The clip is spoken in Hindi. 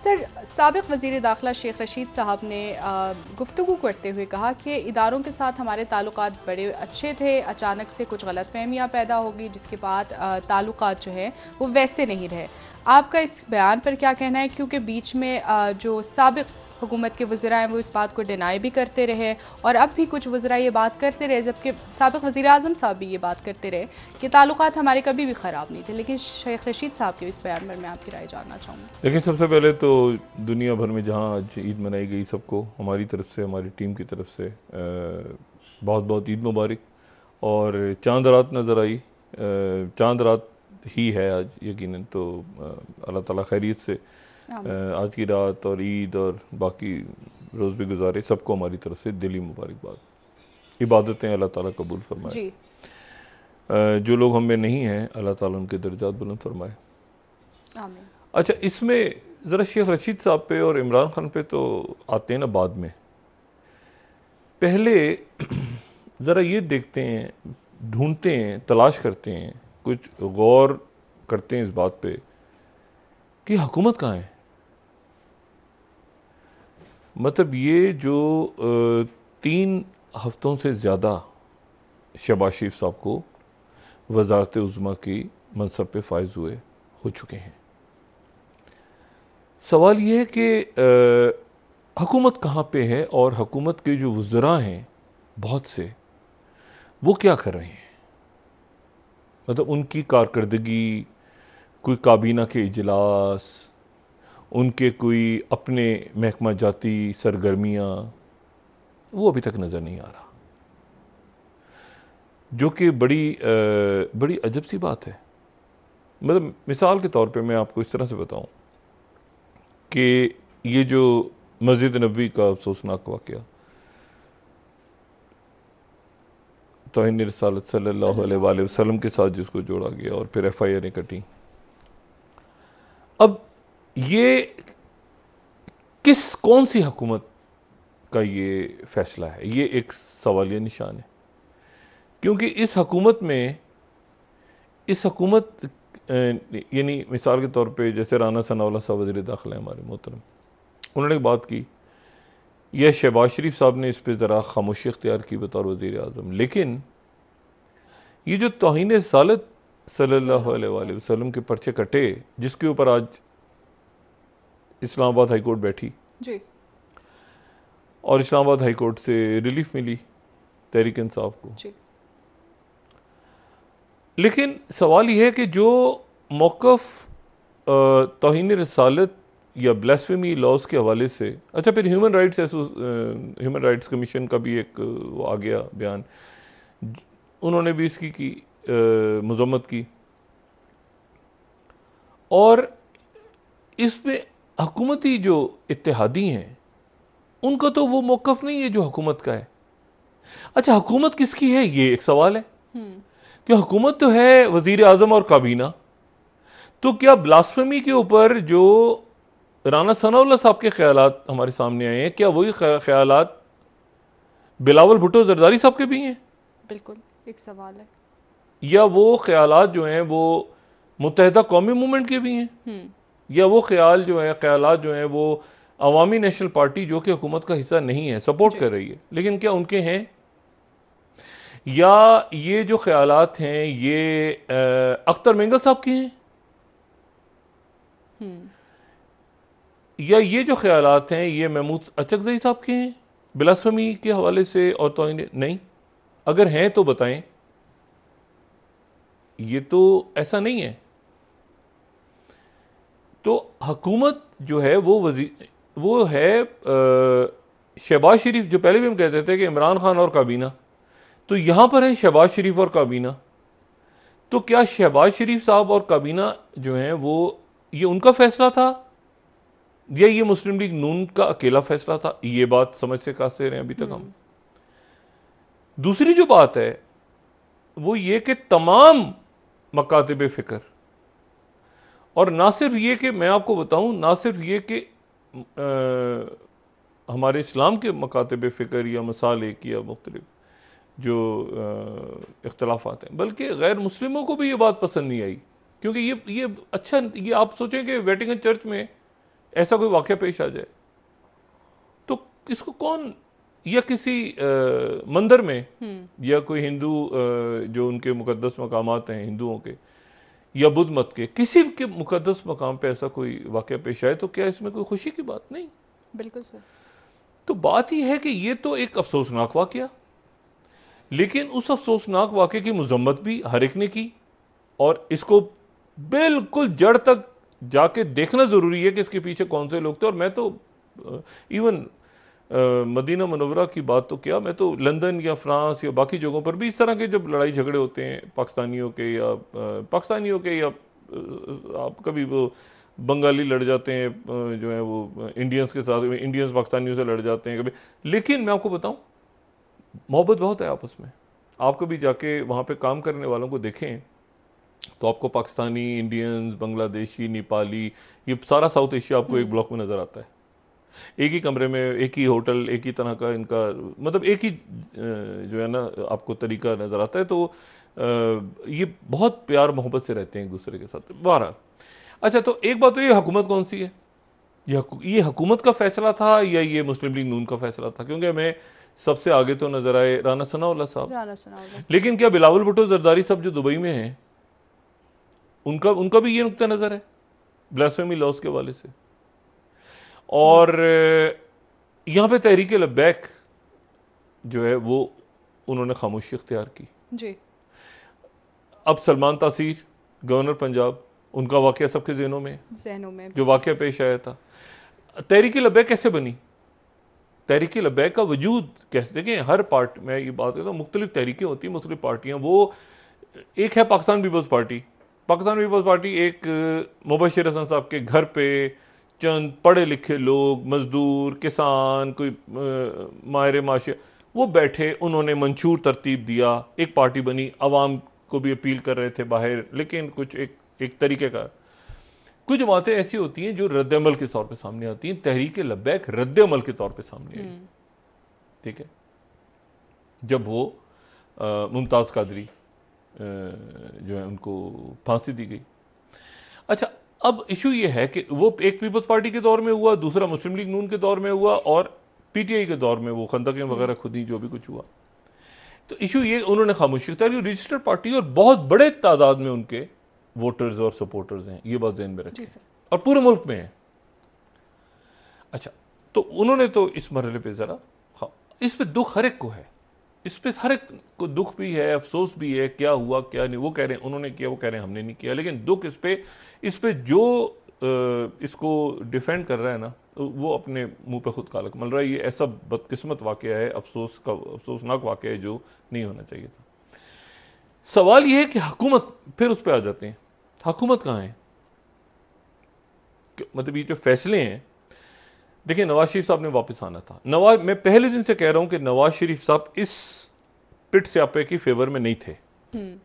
सर, साबिक वज़ीर दाखिला शेख रशीद साहब ने गुफ्तगू करते हुए कहा कि इदारों के साथ हमारे ताल्लुकात बड़े अच्छे थे, अचानक से कुछ गलतफहमियां पैदा होगी जिसके बाद ताल्लुकात जो है वो वैसे नहीं रहे। आपका इस बयान पर क्या कहना है? क्योंकि बीच में जो साबिक हुकूमत के वज़रा हैं वो इस बात को डिनाई भी करते रहे और अब भी कुछ वज़रा ये बात करते रहे, जबकि साबिक वज़ीर आज़म साहब भी ये बात करते रहे कि ताल्लुकात हमारे कभी भी ख़राब नहीं थे। लेकिन शेख रशीद साहब के इस बयान पर मैं आपकी राय जानना चाहूँगी। लेकिन सबसे पहले तो दुनिया भर में जहां आज ईद मनाई गई, सबको हमारी तरफ से, हमारी टीम की तरफ से बहुत बहुत ईद मुबारक। और चांद रात नज़र आई, चांद रात ही है आज यकीनन, तो अल्लाह ताला खैरियत से आज की रात और ईद और बाकी रोज़ भी गुजारे। सबको हमारी तरफ से दिली मुबारकबाद। इबादतें अल्लाह ताला कबूल फरमाए। जी। जो लोग हम में नहीं हैं, अल्लाह ताला उनके दर्जात बुलंद फरमाए। आमीन। अच्छा, इसमें ज़रा शेख रशीद साहब पे और इमरान खान पे तो आते हैं ना बाद में। पहले ज़रा ये देखते हैं, ढूंढते हैं, तलाश करते हैं, कुछ गौर करते हैं इस बात पे कि हुकूमत कहाँ है। मतलब ये जो 3 हफ्तों से ज़्यादा शहबाज शरीफ साहब को वजारत उज़्मा की मनसब पे फायज हुए हो चुके हैं। सवाल यह है कि हुकूमत कहाँ पे है और हुकूमत के जो वज़रा हैं बहुत से, वो क्या कर रहे हैं। मतलब उनकी कारकर्दगी, कोई काबीना के इजलास, उनके कोई अपने महकमा जाती सरगर्मियाँ, वो अभी तक नज़र नहीं आ रहा, जो कि बड़ी अजब सी बात है। मतलब मिसाल के तौर पे मैं आपको इस तरह से बताऊं कि ये जो मस्जिद नबवी का अफसोसनाक वाक़या, तौहीन रिसालत सल्लल्लाहु अलैहि वसल्लम के साथ जिसको जोड़ा गया और फिर FIR कटी। अब ये कौन सी हुकूमत का ये फैसला है, ये एक सवालिया निशान है। क्योंकि इस हुकूमत यानी मिसाल के तौर पे जैसे राना सनाउल्लाह साहब वज़ीर दाखिला हमारे मोहतरम, उन्होंने एक बात की, यह शहबाज शरीफ साहब ने इस पर ज़रा खामोशी इख्तियार की बतौर वज़ीर आज़म। लेकिन ये जो तौहीन रिसालत सल्लल्लाहु अलैहि वसल्लम के पर्चे कटे, जिसके ऊपर आज इस्लामाबाद हाई कोर्ट बैठी जी। और इस्लामाबाद हाई कोर्ट से रिलीफ मिली तहरीक इंसाफ को। जी। लेकिन सवाल यह है कि जो मौक़िफ़ तौहीन रिसालत या ब्लास्फेमी लॉज के हवाले से, अच्छा फिर ह्यूमन राइट्स कमीशन का भी एक वो आ गया बयान, उन्होंने भी इसकी मज़म्मत की। और इसमें हुकूमती जो इत्तेहादी हैं उनका तो वो मौक़िफ़ नहीं है जो हुकूमत का है। अच्छा, हुकूमत किसकी है, ये एक सवाल है कि हुकूमत तो है वज़ीर आज़म और काबीना, तो क्या ब्लास्फेमी के ऊपर जो राना सनाउल्लाह साहब के ख्यालात हमारे सामने आए हैं, क्या वही ख्यालात बिलावल भुट्टो जरदारी साहब के भी हैं? बिल्कुल एक सवाल है। या वो ख्यालात जो हैं वो मुत्तहिदा कौमी मूवमेंट के भी हैं? या वो ख्यालात जो हैं वो अवामी नेशनल पार्टी जो कि हुकूमत का हिस्सा नहीं है, सपोर्ट कर रही है, लेकिन क्या उनके हैं? या ये जो ख्यालात हैं ये अख्तर मेंगल साहब के हैं? या ये जो ख्यालात हैं ये महमूद अचकज़ई साहब के हैं ब्लास्फेमी के हवाले से और तौहीन? नहीं। अगर हैं तो बताएं। ये तो ऐसा नहीं है। तो हुकूमत जो है वो है शहबाज शरीफ, जो पहले भी हम कहते थे कि इमरान खान और काबीना, तो यहां पर है शहबाज शरीफ और काबीना। तो क्या शहबाज शरीफ साहब और काबीना जो हैं वो ये उनका फैसला था या ये मुस्लिम लीग नून का अकेला फैसला था? ये बात समझ से कासिर हैं अभी तक हम। दूसरी जो बात है वो ये कि तमाम मकातिब फ़िक्र, और ना सिर्फ ये कि मैं आपको बताऊं, ना सिर्फ ये कि हमारे इस्लाम के मकातिब फ़िक्र या मसालिक या मुख्तलिफ जो इख्तलाफात हैं, बल्कि गैर मुस्लिमों को भी ये बात पसंद नहीं आई। क्योंकि ये अच्छा, ये आप सोचें कि वेटिकन चर्च में ऐसा कोई वाकया पेश आ जाए तो इसको कौन, या किसी मंदिर में या कोई हिंदू जो उनके मुकद्दस मकामात हैं हिंदुओं के या बुद्ध मत के किसी के मुकद्दस मकाम पे ऐसा कोई वाकया पेश आए तो क्या इसमें कोई खुशी की बात नहीं? बिल्कुल सर। तो बात यह है कि ये तो एक अफसोसनाक वाकया, लेकिन उस अफसोसनाक वाकये की मजम्मत भी हर एक ने की और इसको बिल्कुल जड़ तक जाके देखना जरूरी है कि इसके पीछे कौन से लोग थे। और मैं तो इवन मदीना मुनव्वरा की बात तो क्या, मैं तो लंदन या फ्रांस या बाकी जगहों पर भी इस तरह के जब लड़ाई झगड़े होते हैं पाकिस्तानियों के या आप कभी वो बंगाली लड़ जाते हैं जो है वो इंडियंस के साथ, इंडियंस पाकिस्तानियों से लड़ जाते हैं कभी, लेकिन मैं आपको बताऊं मोहब्बत बहुत है आपस में। आप कभी जाके वहां पे काम करने वालों को देखें तो आपको पाकिस्तानी, इंडियंस, बांग्लादेशी, नेपाली, ये सारा साउथ एशिया आपको एक ब्लॉक में नजर आता है। एक ही कमरे में, एक ही होटल, एक ही तरह का इनका मतलब एक ही जो है ना आपको तरीका नजर आता है। तो ये बहुत प्यार मोहब्बत से रहते हैं एक दूसरे के साथ। बहरहाल अच्छा, तो एक बात तो ये हुकूमत कौन सी है, ये हुकूमत का फैसला था या ये मुस्लिम लीग नून का फैसला था? क्योंकि हमें सबसे आगे तो नजर आए राना सनाउल्लाह साहब, लेकिन क्या बिलावल भुट्टो जरदारी साहब जो दुबई में हैं उनका भी ये नुक्ता नजर है ब्लास्फेमी लॉस के वाले से। और यहां पे तहरीक लब्बैक जो है वो उन्होंने खामोशी इख्तियार की जी। अब सलमान तासीर गवर्नर पंजाब, उनका वाकया सबके जहनों में जो वाकया पेश आया था। तहरीक लब्बैक कैसे बनी? तहरीक लब्बैक का वजूद कैसे, देखें हर पार्टी में ये बात करता हूं, मुख्तलिफ तहरीकें होती हैं, मुख्तलिफ पार्टियां। वो एक है Pakistan People's party. Pakistan People's party एक मुबशिर हसन साहब के घर पे चंद पढ़े लिखे लोग, मजदूर, किसान, कोई माहिर माशिया, वो बैठे, उन्होंने मंशूर तरतीब दिया, एक पार्टी बनी, अवाम को भी अपील कर रहे थे बाहर, लेकिन कुछ एक तरीके का कुछ बातें ऐसी होती हैं जो रद्द-ए-अमल के तौर पे सामने आती हैं। तहरीक लब्बैक रद्द-ए-अमल के तौर पे सामने आई, ठीक है, जब वो मुमताज कादरी जो है उनको फांसी दी गई। अच्छा, अब इशू ये है कि वो एक पीपल्स पार्टी के दौर में हुआ, दूसरा मुस्लिम लीग नून के दौर में हुआ और पीटीआई के दौर में वो खंदकें वगैरह खुद ही जो भी कुछ हुआ। तो इशू ये उन्होंने खामोशी इख्तियार की, रजिस्टर्ड पार्टी और बहुत बड़े तादाद में उनके वोटर्स और सपोर्टर्स हैं, ये बात ज़हन में रखें, और पूरे मुल्क में है। अच्छा, तो उन्होंने तो इस मरहले पे जरा, हाँ, इस पे दुख हर एक को है, इस पे हर एक को दुख भी है, अफसोस भी है, क्या हुआ क्या नहीं। वो कह रहे हैं उन्होंने किया, वो कह रहे हैं हमने नहीं किया, लेकिन दुख इस पे जो इसको डिफेंड कर रहा है ना, वो अपने मुंह पे खुद कालक मल रहा है। ये ऐसा बदकिस्मत वाकया है, अफसोसनाक वाकया है जो नहीं होना चाहिए था। सवाल यह है कि हुकूमत, फिर उस पर आ जाते हैं, हुकूमत कहां है? मतलब ये जो फैसले हैं, देखिए नवाज शरीफ साहब ने वापस आना था। मैं पहले दिन से कह रहा हूं कि नवाज शरीफ साहब इस पिट स्यापे की फेवर में नहीं थे।